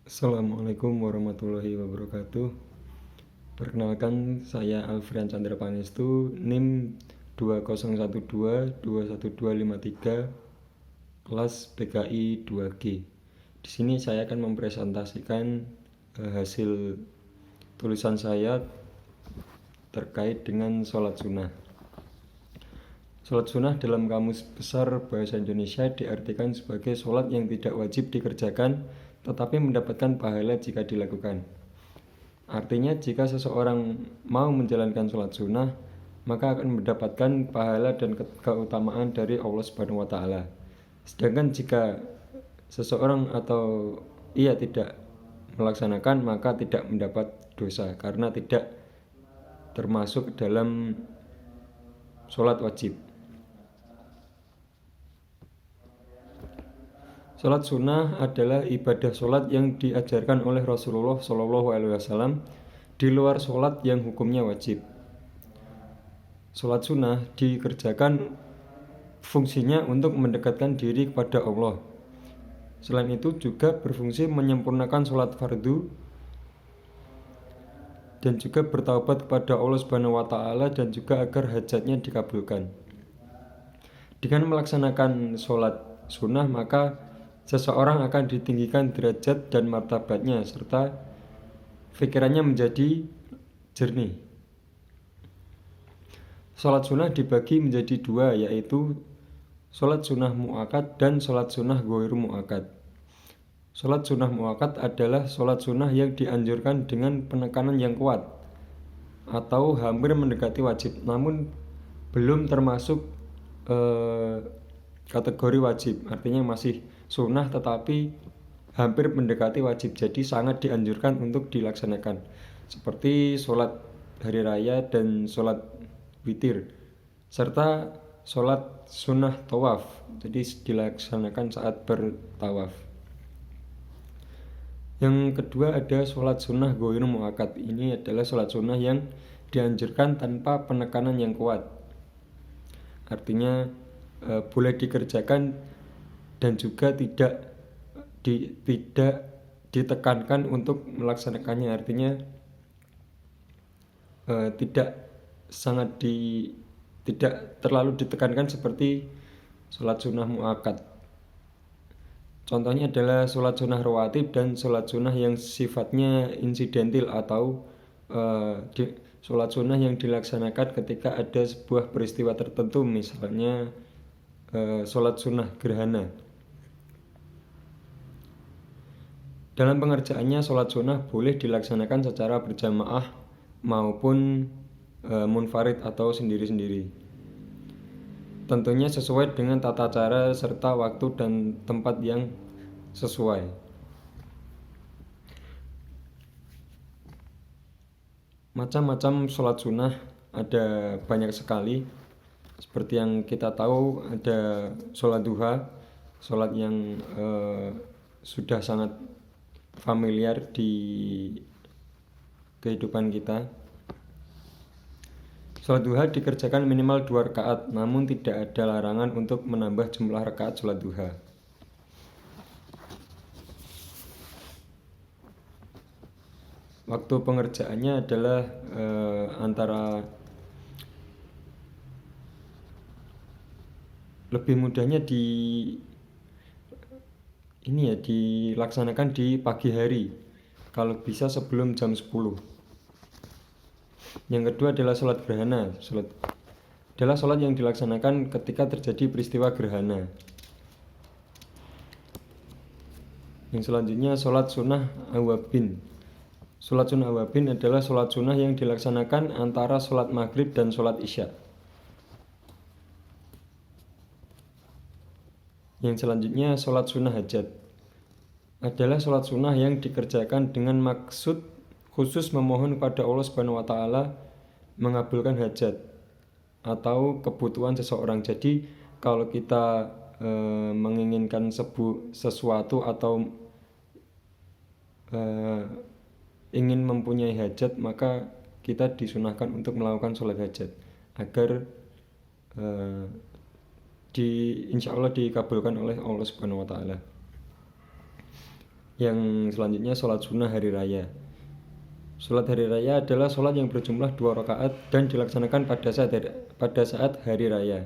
Assalamualaikum warahmatullahi wabarakatuh. Perkenalkan, saya Alfrian Chandra Pangestu, NIM 2012212253, kelas PKI 2G. Di sini saya akan mempresentasikan hasil tulisan saya terkait dengan sholat sunnah. Sholat sunnah dalam Kamus Besar Bahasa Indonesia diartikan sebagai sholat yang tidak wajib dikerjakan tetapi mendapatkan pahala jika dilakukan. Artinya jika seseorang mau menjalankan sholat sunnah, maka akan mendapatkan pahala dan keutamaan dari Allah Subhanahu wa Ta'ala. Sedangkan jika seseorang atau ia tidak melaksanakan, maka tidak mendapat dosa karena tidak termasuk dalam sholat wajib. Sholat sunnah adalah ibadah sholat yang diajarkan oleh Rasulullah SAW di luar sholat yang hukumnya wajib. Sholat sunnah dikerjakan fungsinya untuk mendekatkan diri kepada Allah. Selain itu juga berfungsi menyempurnakan sholat fardu dan juga bertaubat kepada Allah Subhanahu wa Ta'ala dan juga agar hajatnya dikabulkan. Dengan melaksanakan sholat sunnah, maka seseorang akan ditinggikan derajat dan martabatnya serta pikirannya menjadi jernih. Sholat sunnah dibagi menjadi dua, yaitu sholat sunnah mu'akkad dan sholat sunnah ghairu mu'akkad. Sholat sunnah mu'akkad adalah sholat sunnah yang dianjurkan dengan penekanan yang kuat atau hampir mendekati wajib, namun belum termasuk kategori wajib, artinya masih sunnah tetapi hampir mendekati wajib, jadi sangat dianjurkan untuk dilaksanakan, seperti sholat hari raya dan sholat witir serta sholat sunnah tawaf, jadi dilaksanakan saat bertawaf. Yang kedua ada sholat sunnah ghairu mu'akkad. Ini adalah sholat sunnah yang dianjurkan tanpa penekanan yang kuat, artinya boleh dikerjakan dan juga tidak ditekankan untuk melaksanakannya, artinya tidak terlalu ditekankan seperti sholat sunnah mu'akkad. Contohnya adalah sholat sunnah rawatib dan sholat sunnah yang sifatnya insidentil atau sholat sunnah yang dilaksanakan ketika ada sebuah peristiwa tertentu, misalnya sholat sunnah gerhana. Dalam pengerjaannya, sholat sunnah boleh dilaksanakan secara berjamaah maupun munfarid atau sendiri-sendiri. Tentunya sesuai dengan tata cara serta waktu dan tempat yang sesuai. Macam-macam sholat sunnah ada banyak sekali. Seperti yang kita tahu, ada sholat duha, sholat yang sudah sangat familiar di kehidupan kita. Sholat duha dikerjakan minimal 2 rakaat, namun tidak ada larangan untuk menambah jumlah rakaat sholat duha. Waktu pengerjaannya adalah antara lebih mudahnya dilaksanakan di pagi hari, kalau bisa sebelum jam 10. Yang kedua adalah sholat gerhana. Adalah sholat yang dilaksanakan ketika terjadi peristiwa gerhana. Yang selanjutnya sholat sunnah awabin. Sholat sunnah awabin adalah sholat sunnah yang dilaksanakan antara sholat maghrib dan sholat isya. Yang selanjutnya sholat sunnah hajat. Adalah sholat sunnah yang dikerjakan dengan maksud khusus memohon kepada Allah Subhanahu wa Ta'ala mengabulkan hajat atau kebutuhan seseorang. Jadi kalau kita menginginkan sesuatu atau ingin mempunyai hajat, maka kita disunahkan untuk melakukan sholat hajat agar insya Allah dikabulkan oleh Allah Subhanahu wa Ta'ala. Yang selanjutnya sholat sunnah hari raya. Sholat hari raya adalah sholat yang berjumlah 2 rakaat dan dilaksanakan pada saat hari raya.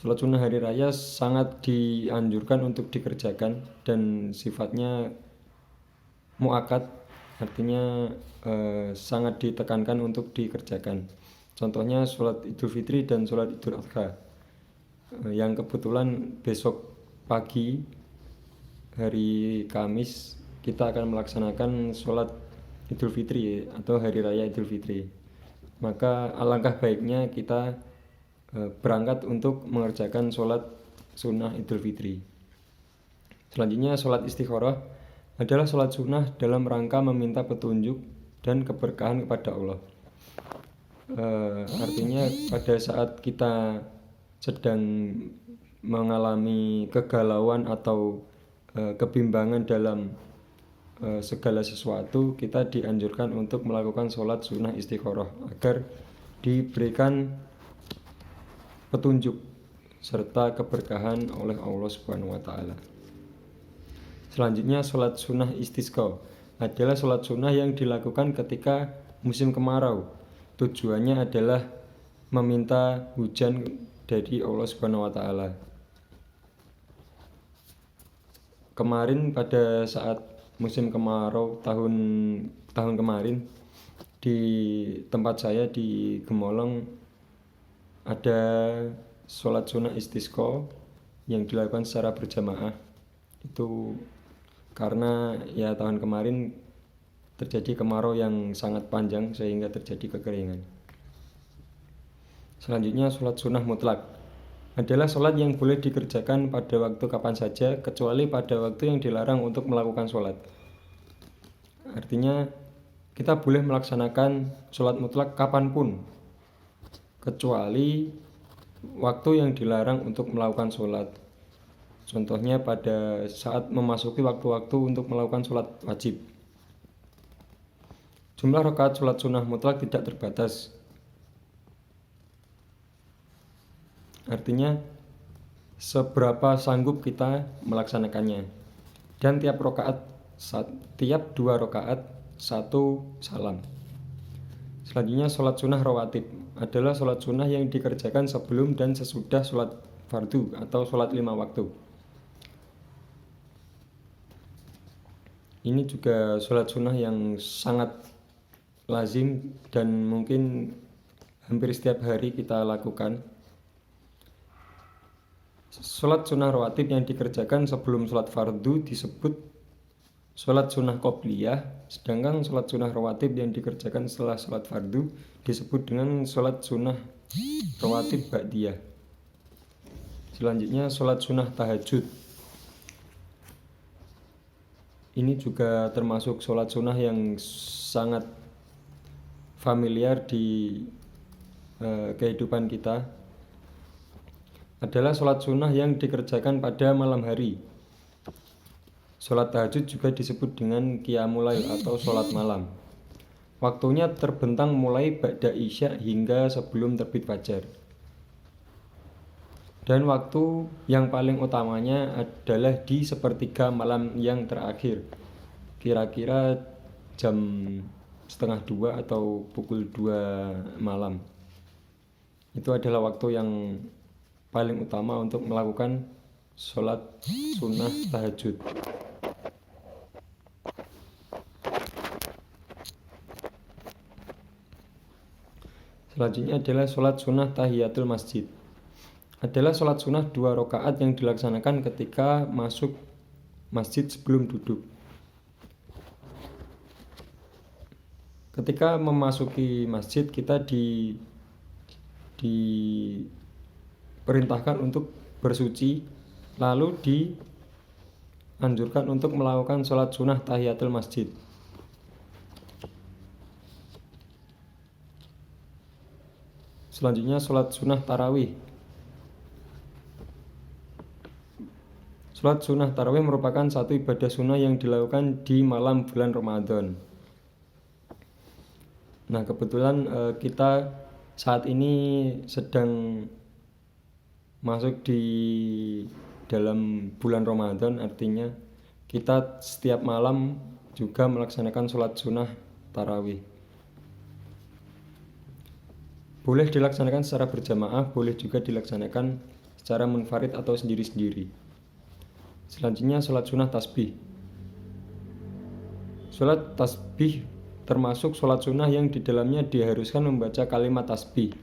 Sholat sunnah hari raya sangat dianjurkan untuk dikerjakan dan sifatnya muakkad, artinya sangat ditekankan untuk dikerjakan. Contohnya sholat Idul Fitri dan sholat Idul Adha, yang kebetulan besok pagi hari Kamis kita akan melaksanakan sholat Idul Fitri atau hari raya Idul Fitri. Maka alangkah baiknya kita berangkat untuk mengerjakan sholat sunnah Idul Fitri. Selanjutnya sholat istikharah adalah sholat sunnah dalam rangka meminta petunjuk dan keberkahan kepada Allah. Artinya pada saat kita sedang mengalami kegalauan atau kebimbangan dalam segala sesuatu, kita dianjurkan untuk melakukan sholat sunnah istikharah agar diberikan petunjuk serta keberkahan oleh Allah Subhanahu wa taala. Selanjutnya sholat sunnah istisqa adalah sholat sunnah yang dilakukan ketika musim kemarau. Tujuannya adalah meminta hujan dari Allah Subhanahu wa taala. Kemarin pada saat musim kemarau tahun kemarin di tempat saya di Gemolong ada sholat sunnah istisqa yang dilakukan secara berjamaah. Itu karena ya tahun kemarin terjadi kemarau yang sangat panjang sehingga terjadi kekeringan. Selanjutnya sholat sunnah mutlak adalah sholat yang boleh dikerjakan pada waktu kapan saja kecuali pada waktu yang dilarang untuk melakukan sholat. Artinya kita boleh melaksanakan sholat mutlak kapanpun kecuali waktu yang dilarang untuk melakukan sholat. Contohnya pada saat memasuki waktu-waktu untuk melakukan sholat wajib. Jumlah rakaat sholat sunnah mutlak tidak terbatas. Artinya seberapa sanggup kita melaksanakannya. Dan tiap 2 rakaat 1 salam. Selanjutnya sholat sunnah rawatib adalah sholat sunnah yang dikerjakan sebelum dan sesudah sholat fardu atau sholat 5 waktu. Ini juga sholat sunnah yang sangat lazim dan mungkin hampir setiap hari kita lakukan. Sholat sunnah rawatib yang dikerjakan sebelum sholat fardu disebut sholat sunnah qobliyah, sedangkan sholat sunnah rawatib yang dikerjakan setelah sholat fardu disebut dengan sholat sunnah rawatib ba'diyah. Selanjutnya sholat sunnah tahajud. Ini juga termasuk sholat sunnah yang sangat familiar di kehidupan kita. Adalah sholat sunnah yang dikerjakan pada malam hari. Sholat tahajud juga disebut dengan qiyamul lail atau sholat malam. Waktunya terbentang mulai ba'da isya hingga sebelum terbit fajar. Dan waktu yang paling utamanya adalah di sepertiga malam yang terakhir, kira-kira jam 1:30 atau pukul 2 malam. Itu adalah waktu yang paling utama untuk melakukan sholat sunnah tahajud. Selanjutnya adalah sholat sunnah tahiyatul masjid. Adalah sholat sunnah 2 rakaat yang dilaksanakan ketika masuk masjid sebelum duduk. Ketika memasuki masjid kita diperintahkan untuk bersuci, lalu dianjurkan untuk melakukan sholat sunnah tahiyatul masjid. Selanjutnya sholat sunnah tarawih. Sholat sunnah tarawih merupakan satu ibadah sunnah yang dilakukan di malam bulan Ramadan. Nah, kebetulan kita saat ini sedang masuk di dalam bulan Ramadan, artinya kita setiap malam juga melaksanakan sholat sunnah tarawih. Boleh dilaksanakan secara berjamaah, boleh juga dilaksanakan secara munfarid atau sendiri-sendiri. Selanjutnya sholat sunnah tasbih. Sholat tasbih termasuk sholat sunnah yang di dalamnya diharuskan membaca kalimat tasbih.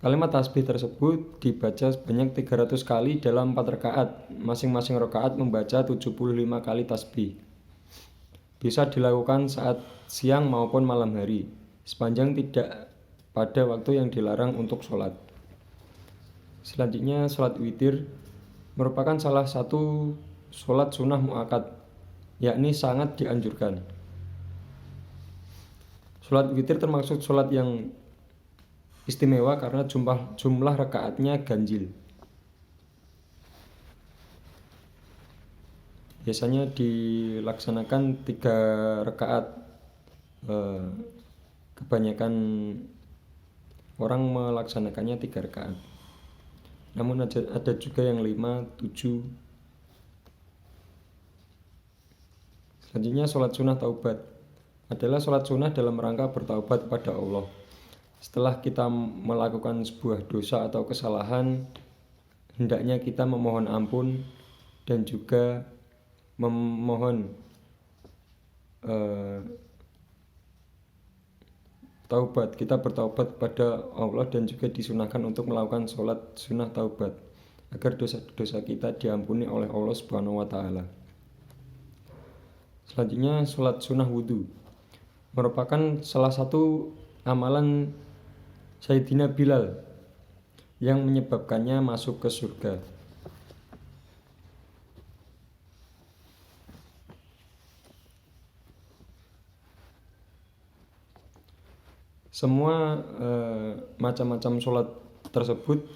Kalimat tasbih tersebut dibaca sebanyak 300 kali dalam 4 rakaat. Masing-masing rakaat membaca 75 kali tasbih. Bisa dilakukan saat siang maupun malam hari, sepanjang tidak pada waktu yang dilarang untuk sholat. Selanjutnya sholat witir merupakan salah satu sholat sunnah muakkad, yakni sangat dianjurkan. Sholat witir termasuk sholat yang istimewa karena jumlah rakaatnya ganjil. Biasanya dilaksanakan 3 rakaat. Kebanyakan orang melaksanakannya 3 rakaat. Namun ada juga yang 5, 7. Selanjutnya sholat sunnah taubat adalah sholat sunnah dalam rangka bertaubat kepada Allah. Setelah kita melakukan sebuah dosa atau kesalahan, hendaknya kita memohon ampun dan juga memohon taubat. Kita bertaubat kepada Allah dan juga disunahkan untuk melakukan sholat sunnah taubat agar dosa-dosa kita diampuni oleh Allah Subhanahu wa Ta'ala. Selanjutnya sholat sunnah wudhu merupakan salah satu amalan Sayyidina Bilal yang menyebabkannya masuk ke surga. Semua macam-macam sholat tersebut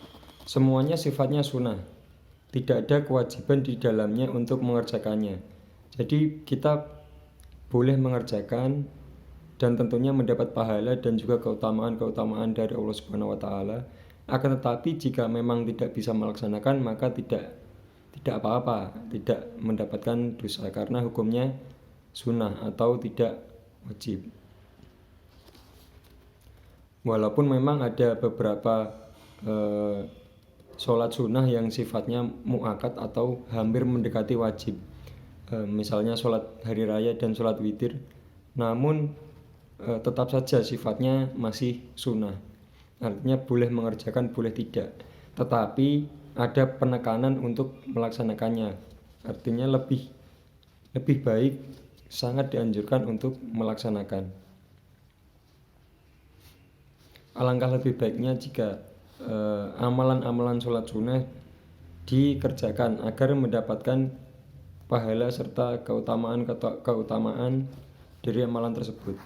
semuanya sifatnya sunnah. Tidak ada kewajiban di dalamnya untuk mengerjakannya. Jadi kita boleh mengerjakan dan tentunya mendapat pahala dan juga keutamaan dari Allah Subhanahu wa Ta'ala. Akan tetapi jika memang tidak bisa melaksanakan, maka tidak apa-apa, tidak mendapatkan dosa karena hukumnya sunnah atau tidak wajib. Walaupun memang ada beberapa sholat sunnah yang sifatnya muakkad atau hampir mendekati wajib, misalnya sholat hari raya dan sholat witir, namun tetap saja sifatnya masih sunnah. Artinya boleh mengerjakan, boleh tidak, tetapi ada penekanan untuk melaksanakannya. Artinya lebih baik, sangat dianjurkan untuk melaksanakan. Alangkah lebih baiknya jika amalan-amalan sholat sunnah dikerjakan agar mendapatkan pahala serta keutamaan dari amalan tersebut.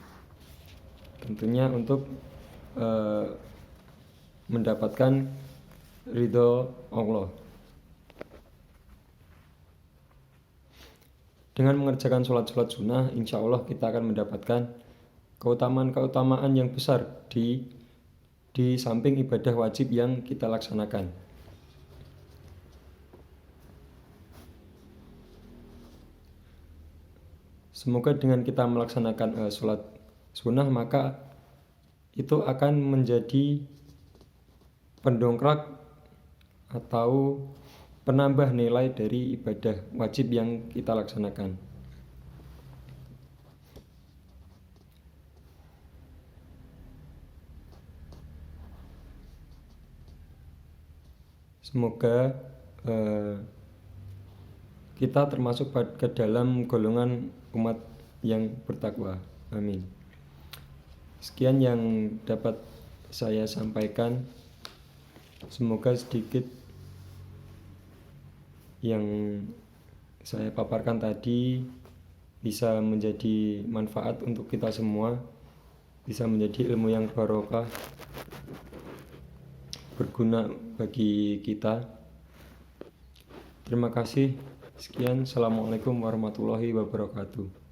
Tentunya untuk mendapatkan ridho Allah. Dengan mengerjakan sholat-sholat sunnah, insya Allah kita akan mendapatkan keutamaan yang besar di samping ibadah wajib yang kita laksanakan. Semoga dengan kita melaksanakan sholat sunnah, maka itu akan menjadi pendongkrak atau penambah nilai dari ibadah wajib yang kita laksanakan. Semoga kita termasuk ke dalam golongan umat yang bertakwa. Amin. Sekian yang dapat saya sampaikan. Semoga sedikit yang saya paparkan tadi bisa menjadi manfaat untuk kita semua, bisa menjadi ilmu yang barokah, berguna bagi kita. Terima kasih. Sekian. Assalamualaikum warahmatullahi wabarakatuh.